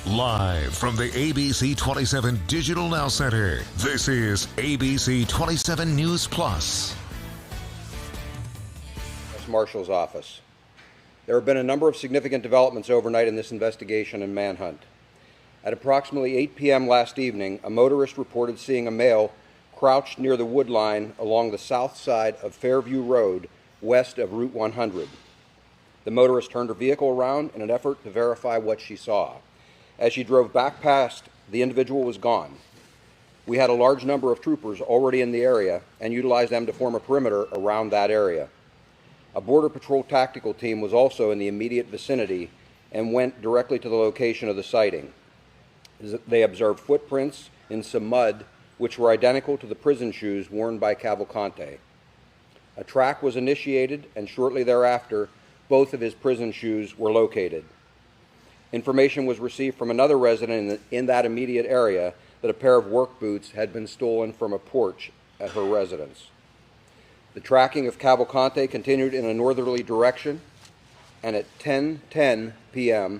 Live from the ABC 27 Digital Now Center, this is ABC 27 News Plus. Marshal's office. There have been a number of significant developments overnight in this investigation and manhunt. At approximately 8 p.m. last evening, a motorist reported seeing a male crouched near the wood line along the south side of Fairview Road, west of Route 100. The motorist turned her vehicle around in an effort to verify what she saw. As she drove back past, the individual was gone. We had a large number of troopers already in the area and utilized them to form a perimeter around that area. A Border Patrol tactical team was also in the immediate vicinity and went directly to the location of the sighting. They observed footprints in some mud which were identical to the prison shoes worn by Cavalcante. A track was initiated, and shortly thereafter, both of his prison shoes were located. Information was received from another resident in that immediate area that a pair of work boots had been stolen from a porch at her residence. The tracking of Cavalcante continued in a northerly direction, and at 10:10 p.m.,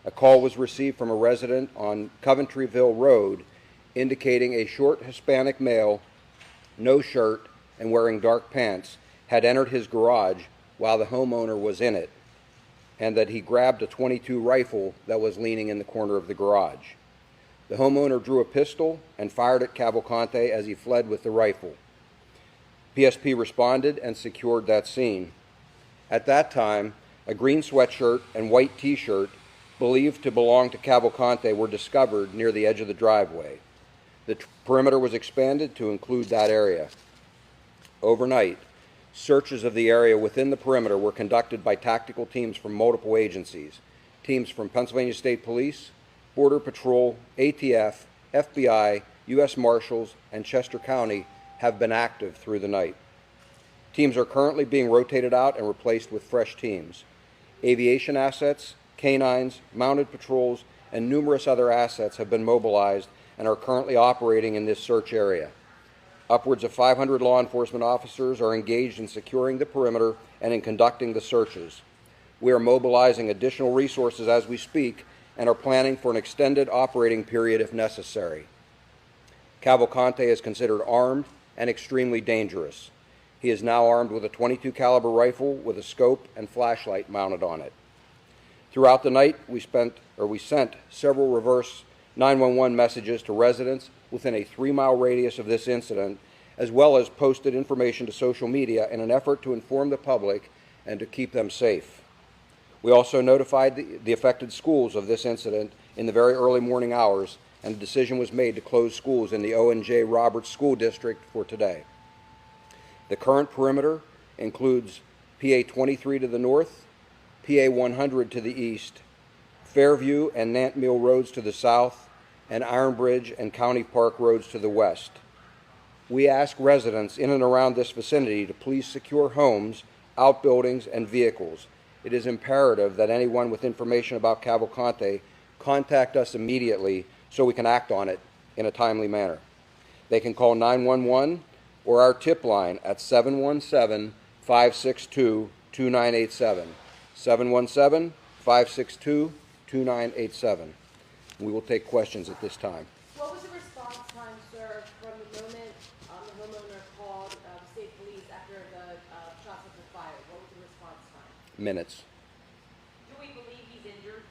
a call was received from a resident on Coventryville Road indicating a short Hispanic male, no shirt and wearing dark pants, had entered his garage while the homeowner was in it, and that he grabbed a .22 rifle that was leaning in the corner of the garage. The homeowner drew a pistol and fired at Cavalcante as he fled with the rifle. PSP responded and secured that scene. At that time, a green sweatshirt and white t-shirt believed to belong to Cavalcante were discovered near the edge of the driveway. The perimeter was expanded to include that area. Overnight, searches of the area within the perimeter were conducted by tactical teams from multiple agencies. Teams from Pennsylvania State Police, Border Patrol, ATF, FBI, U.S. Marshals, and Chester County have been active through the night. Teams are currently being rotated out and replaced with fresh teams. Aviation assets, canines, mounted patrols, and numerous other assets have been mobilized and are currently operating in this search area. Upwards of 500 law enforcement officers are engaged in securing the perimeter and in conducting the searches. We are mobilizing additional resources as we speak and are planning for an extended operating period if necessary. Cavalcante is considered armed and extremely dangerous. He is now armed with a .22 caliber rifle with a scope and flashlight mounted on it. Throughout the night, we sent several reverse 911 messages to residents within a 3-mile radius of this incident, as well as posted information to social media in an effort to inform the public and to keep them safe. We also notified the affected schools of this incident in the very early morning hours, and a decision was made to close schools in the O&J Roberts School District for today. The current perimeter includes PA 23 to the north, PA 100 to the east, Fairview and Nant Mill roads to the south, and Iron Bridge and County Park roads to the west. We ask residents in and around this vicinity to please secure homes, outbuildings, and vehicles. It is imperative that anyone with information about Cavalcante contact us immediately so we can act on it in a timely manner. They can call 911 or our tip line at 717-562-2987. 717-562-2987. We will take questions at this time. What was the response time, sir, from the moment the homeowner called state police after the shots were fired? What was the response time? Minutes. Do we believe he's injured?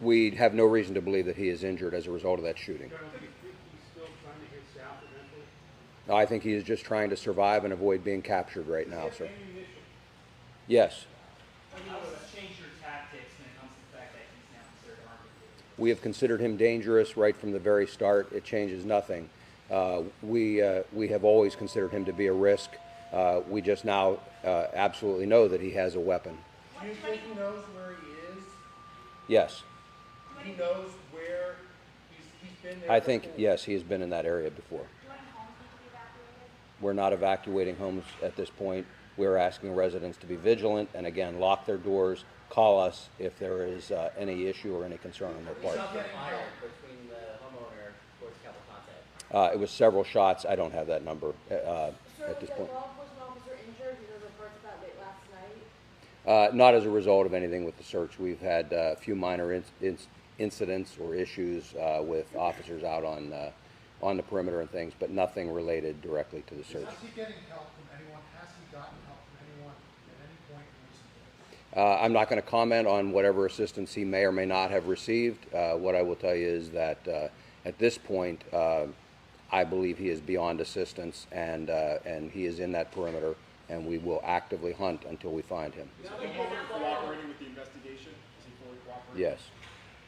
We have no reason to believe that he is injured as a result of that shooting. Do you think he's still trying to get south eventually? No, I think he is just trying to survive and avoid being captured right now, sir. Ammunition. Yes. How does that change your tactics when it comes to the fact that he's now considered armed? We have considered him dangerous right from the very start. It changes nothing. We have always considered him to be a risk. We just now absolutely know that he has a weapon. Do you think he knows where he is? Yes. He knows where he's been there? I think, before? yes, he has been in that area before. We're not evacuating homes at this point. We're asking residents to be vigilant and, again, lock their doors, call us if there is any issue or any concern on their part. Shots were fired between the homeowner towards Cavalcante. It was several shots. I don't have that number at this Sir, was point. a law enforcement officer injured? You know, reports about late last night. Not as a result of anything with the search. We've had a few minor incidents or issues with officers out on the perimeter and things, but nothing related directly to the search. Is he getting help from anyone? Has he gotten help from anyone at any point in recent days? I'm not going to comment on whatever assistance he may or may not have received. What I will tell you is that at this point, I believe he is beyond assistance, and he is in that perimeter, and we will actively hunt until we find him. Is the homeowner cooperating with the investigation? Is he fully cooperating? Yes.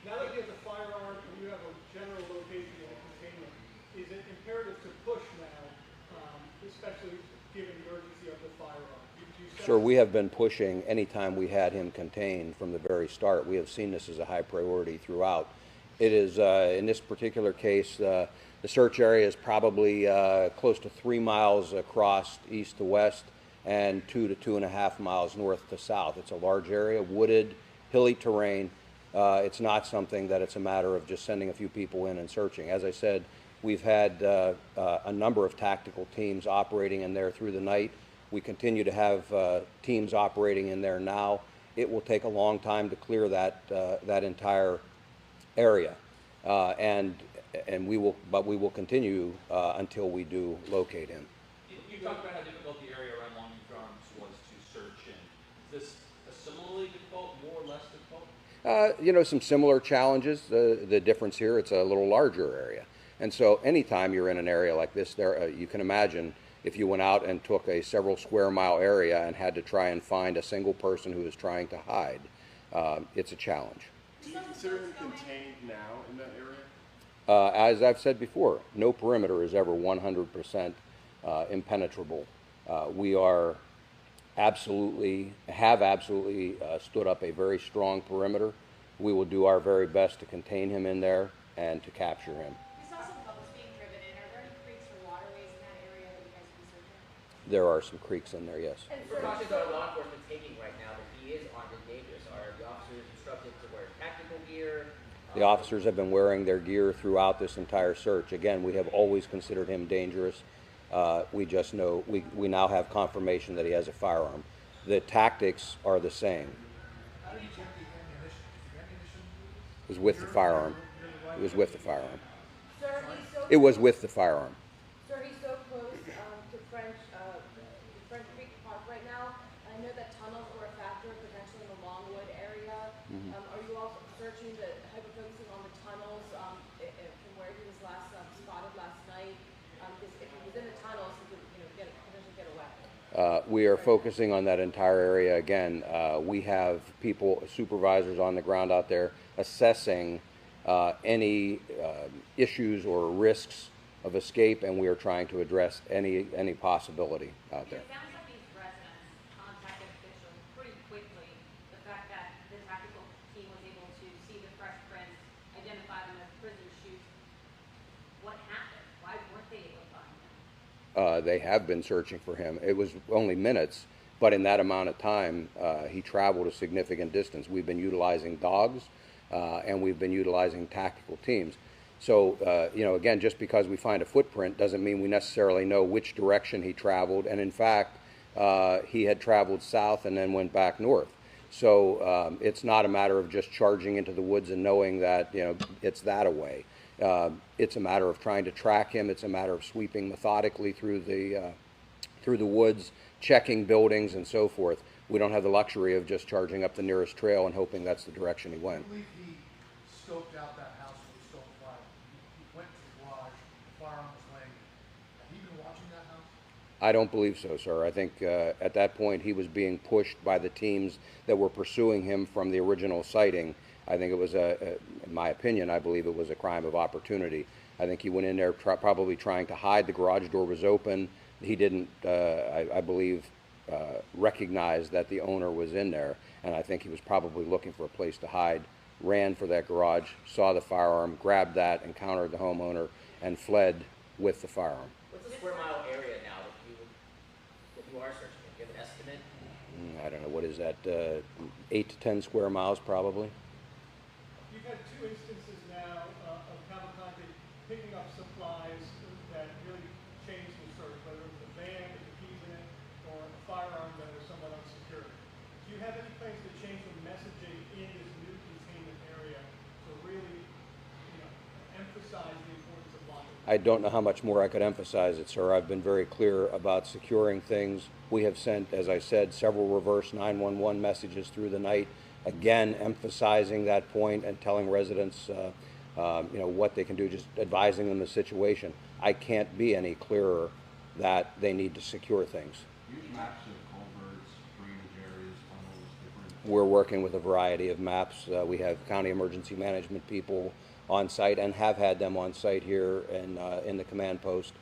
Now that you have the firearm and you have a general location of the containment, is it imperative to push now, especially given the urgency of the firearm? Sir, we have been pushing anytime we had him contained from the very start. We have seen this as a high priority throughout. It is, in this particular case, the search area is probably close to 3 miles across east to west and 2 to 2.5 miles north to south. It's a large area, wooded, hilly terrain. It's not something that it's a matter of just sending a few people in and searching. As I said, we've had a number of tactical teams operating in there through the night. We continue to have teams operating in there now. It will take a long time to clear that entire area, and we will continue until we do locate him. You talked about how difficult the area around Longview Farms was to search in. Is this a similarly difficult, more or less difficult? You know, some similar challenges. The difference here, it's a little larger area, and so anytime you're in an area like this, you can imagine if you went out and took a several square mile area and had to try and find a single person who is trying to hide, it's a challenge. Do you consider him contained now in that area? As I've said before, no perimeter is ever 100% impenetrable. We have absolutely stood up a very strong perimeter. We will do our very best to contain him in there and to capture him. We saw some boats being driven in. Are there any creeks or waterways in that area that you guys can search in? There are some creeks in there, yes. And What precautions are law enforcement taking right now that he is armed and dangerous? Are the officers instructed to wear tactical gear? The officers have been wearing their gear throughout this entire search. Again, we have always considered him dangerous. We just know, we now have confirmation that he has a firearm. The tactics are the same. How did you get the ammunition? The ammunition? It was with the firearm. It was with the firearm. Sir, he's so It was with the firearm. Sir, he's so close to French Creek Park right now. I know that tunnels were a factor potentially in the Longwood area. Are you also searching hyper-focusing on the tunnels from where he was last spotted last night? Because if he was in the tunnels, he could potentially get away. We are focusing on that entire area again. We have people, supervisors on the ground out there assessing any issues or risks of escape, and we are trying to address any possibility out there. It sounds like these residents contacted officials pretty quickly. The fact that the tactical team was able to see the fresh prints, identify them as prison shoes. What happened? Why weren't they able to find him? They have been searching for him. It was only minutes, but in that amount of time, he traveled a significant distance. We've been utilizing dogs, and we've been utilizing tactical teams. So, again, just because we find a footprint doesn't mean we necessarily know which direction he traveled. And in fact, he had traveled south and then went back north. So it's not a matter of just charging into the woods and knowing that, it's that away. It's a matter of trying to track him. It's a matter of sweeping methodically through the woods, checking buildings and so forth. We don't have the luxury of just charging up the nearest trail and hoping that's the direction he went. I believe he scoped out that house when he stole the fire. He went to the garage, the firearm was laying. Have you been watching that house? I don't believe so, sir. I think at that point he was being pushed by the teams that were pursuing him from the original sighting. I think it was, in my opinion, I believe it was a crime of opportunity. I think he went in there probably trying to hide. The garage door was open. He didn't, I believe, recognize that the owner was in there, and I think he was probably looking for a place to hide, ran for that garage, saw the firearm, grabbed that, encountered the homeowner, and fled with the firearm. What's the square mile area now that you are searching? Do you have an estimate? I don't know, what is that, 8 to 10 square miles probably? You've had two instances now of Cavalcante picking up supplies that really changed the search, whether it was a van with the keys in it or a firearm that was somewhat unsecured. Do you have any plans to change the messaging in this new containment area to really I don't know how much more I could emphasize it, sir. I've been very clear about securing things. We have sent, as I said, several reverse 911 messages through the night, again emphasizing that point and telling residents what they can do, just advising them the situation. I can't be any clearer that they need to secure things. Use maps of culverts, drainage areas, tunnels, different. We're working with a variety of maps. We have county emergency management people on site and have had them on site here in the command post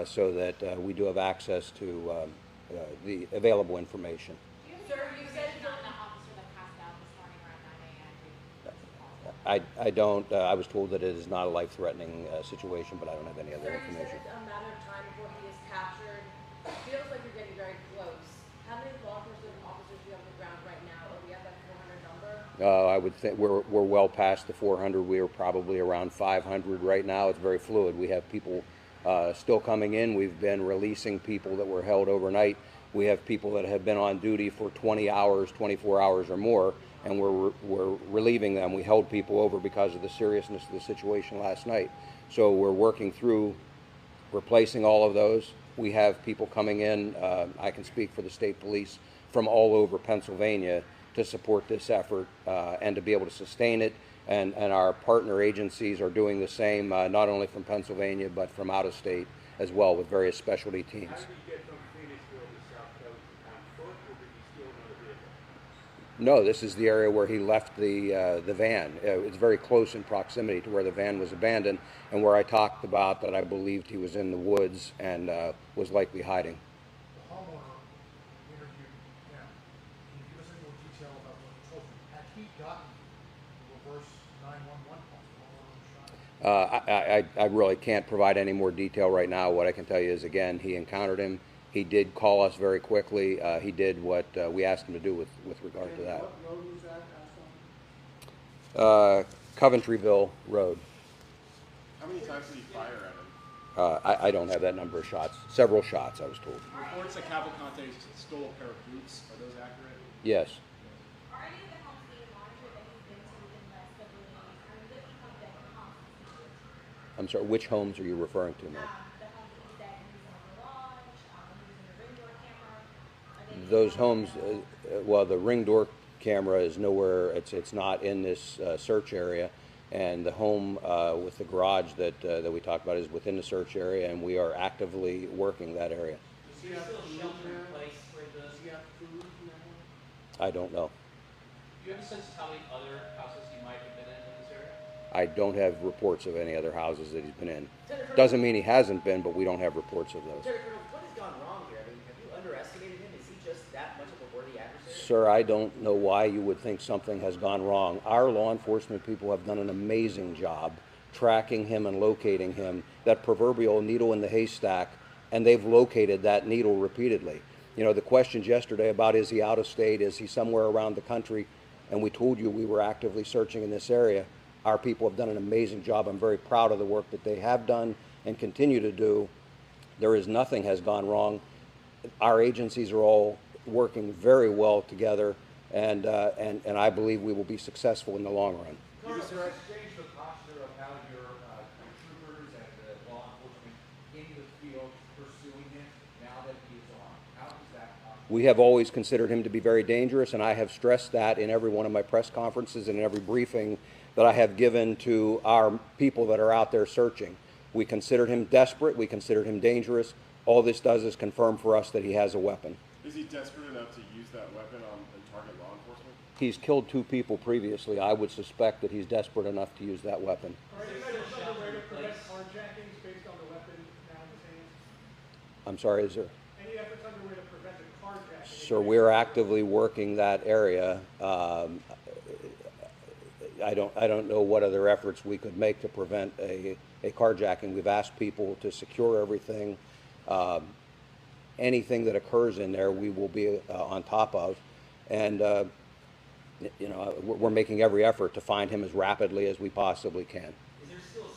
so that we do have access to the available information. Sir, you said not the officer that passed out this morning around 9 a.m. I don't, I was told that it is not a life-threatening situation, but I don't have any other Sir, you information. said it's a matter of time before he is captured. It feels like you're getting very close. How many law enforcement officers do you have on the ground right now? Are we at that 400 number? I would think we're well past the 400. We are probably around 500 right now. It's very fluid. We have people still coming in. We've been releasing people that were held overnight. We have people that have been on duty for 20 hours, 24 hours or more, and we're relieving them. We held people over because of the seriousness of the situation last night. So we're working through replacing all of those. We have people coming in, I can speak for the state police, from all over Pennsylvania to support this effort and to be able to sustain it. And our partner agencies are doing the same, not only from Pennsylvania, but from out of state as well, with various specialty teams. How did you get from Phoenixville to South Coast on foot, or did you steal another vehicle? No, this is the area where he left the van. It's very close in proximity to where the van was abandoned and where I talked about that I believed he was in the woods and was likely hiding. The homeowner interviewed him. Can you give us any more detail about what he told you? Had he gotten the reverse 911 call from the homeowner shot? I really can't provide any more detail right now. What I can tell you is, again, he encountered him. He did call us very quickly. He did what we asked him to do with regard to that. What road was that, Coventryville Road. How many times did he fire at him? I don't have that number of shots. Several shots, I was told. Reports that Cavalcante stole a pair of boots. Are those accurate? Yes. Are any of the homes being monitored that you've been to within the last couple of days? Are you looking at the homes? I'm sorry, which homes are you referring to, The ma'am? homes that you said he was in the garage, using the ring door camera. Are they Those homes, well, the ring door camera is nowhere, it's not in this search area. And the home with the garage that we talked about is within the search area, and we are actively working that area. Is there still shelter in place for those? does he have food in that one? I don't know. Do you have a sense of how many other houses he might have been in this area? I don't have reports of any other houses that he's been in. Doesn't mean he hasn't been, but we don't have reports of those. Lieutenant Colonel, what has gone wrong here? I mean, have you underestimated him? Is he just that much of a worthy adversary? Sir, I don't know why you would think something has gone wrong. Our law enforcement people have done an amazing job tracking him and locating him, that proverbial needle in the haystack, and they've located that needle repeatedly. You know, the questions yesterday about is he out of state, is he somewhere around the country, and we told you we were actively searching in this area. Our people have done an amazing job. I'm very proud of the work that they have done and continue to do. There is nothing has gone wrong. Our agencies are all working very well together, and I believe we will be successful in the long run. Can you change the posture of how your troopers and the law enforcement in the field pursuing him now that he is on? How does that posture? We have always considered him to be very dangerous, and I have stressed that in every one of my press conferences and in every briefing that I have given to our people that are out there searching. We considered him desperate. We considered him dangerous. All this does is confirm for us that he has a weapon. Is he desperate enough to use that weapon on and target law enforcement? He's killed 2 people previously. I would suspect that he's desperate enough to use that weapon. Are you guys on the way to prevent carjackings based on the weapon now in his hands? I'm sorry, is there? Any efforts underway to prevent a carjacking? Sir, we're actively working that area. I don't know what other efforts we could make to prevent a carjacking. We've asked people to secure everything. Anything that occurs in there, we will be on top of. And, you know, we're making every effort to find him as rapidly as we possibly can. Is there still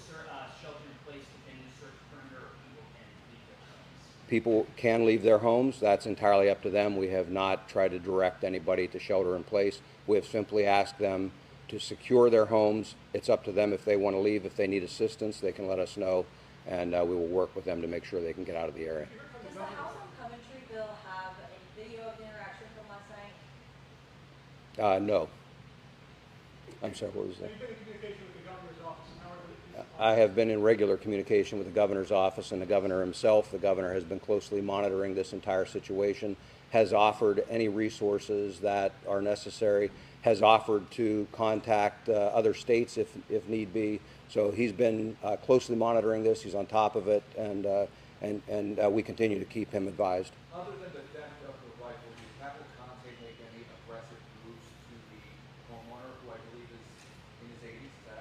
shelter in place within the search perimeter, or people can leave their homes? People can leave their homes. That's entirely up to them. We have not tried to direct anybody to shelter in place. We have simply asked them to secure their homes. It's up to them if they want to leave. If they need assistance, they can let us know. and we will work with them to make sure they can get out of the area. Does the House on Coventry bill have a video of the interaction from last night? No. I'm sorry, what was that? You've been in communication with the governor's office, and how are I have been in regular communication with the governor's office and the governor himself. The governor has been closely monitoring this entire situation, has offered any resources that are necessary, has offered to contact other states if need be. So he's been closely monitoring this. He's on top of it, and we continue to keep him advised. Other than the theft of the rifle, did Cavalcante make any aggressive moves to the homeowner, who I believe is in his 80s? Is that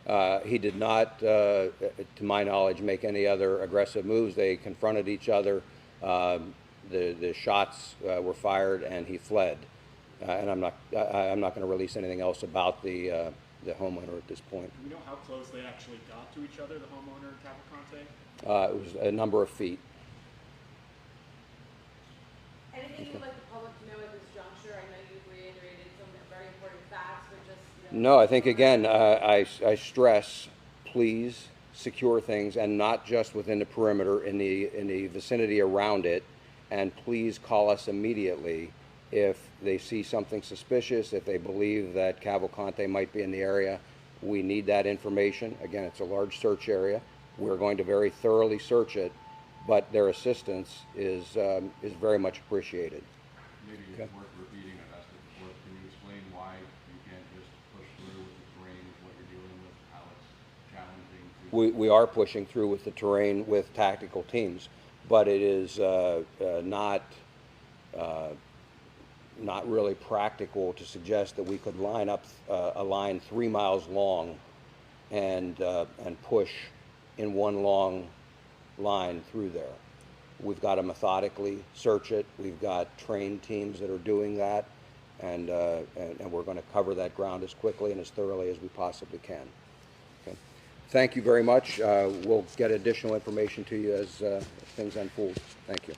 accurate? He did not, to my knowledge, make any other aggressive moves. They confronted each other. The shots were fired, and he fled. And I'm not going to release anything else about the homeowner at this point. Do we know how close they actually got to each other, the homeowner and Cavalcante? It was a number of feet. Anything you would like the public to know at this juncture? I know you've reiterated some very important facts, but just No, I think again, I stress, please secure things, and not just within the perimeter, in the vicinity around it, and please call us immediately if they see something suspicious, if they believe that Cavalcante might be in the area. We need that information. Again, it's a large search area. We're going to very thoroughly search it, but their assistance is very much appreciated. Maybe it's worth repeating it. Can you explain why you can't just push through with the terrain with what you're dealing with, how it's challenging? We are pushing through with the terrain with tactical teams, but it is not really practical to suggest that we could line up a line 3 miles long and push in one long line through there. We've got to methodically search it. We've got trained teams that are doing that, and we're going to cover that ground as quickly and as thoroughly as we possibly can. Okay. Thank you very much. We'll get additional information to you as things unfold. Thank you.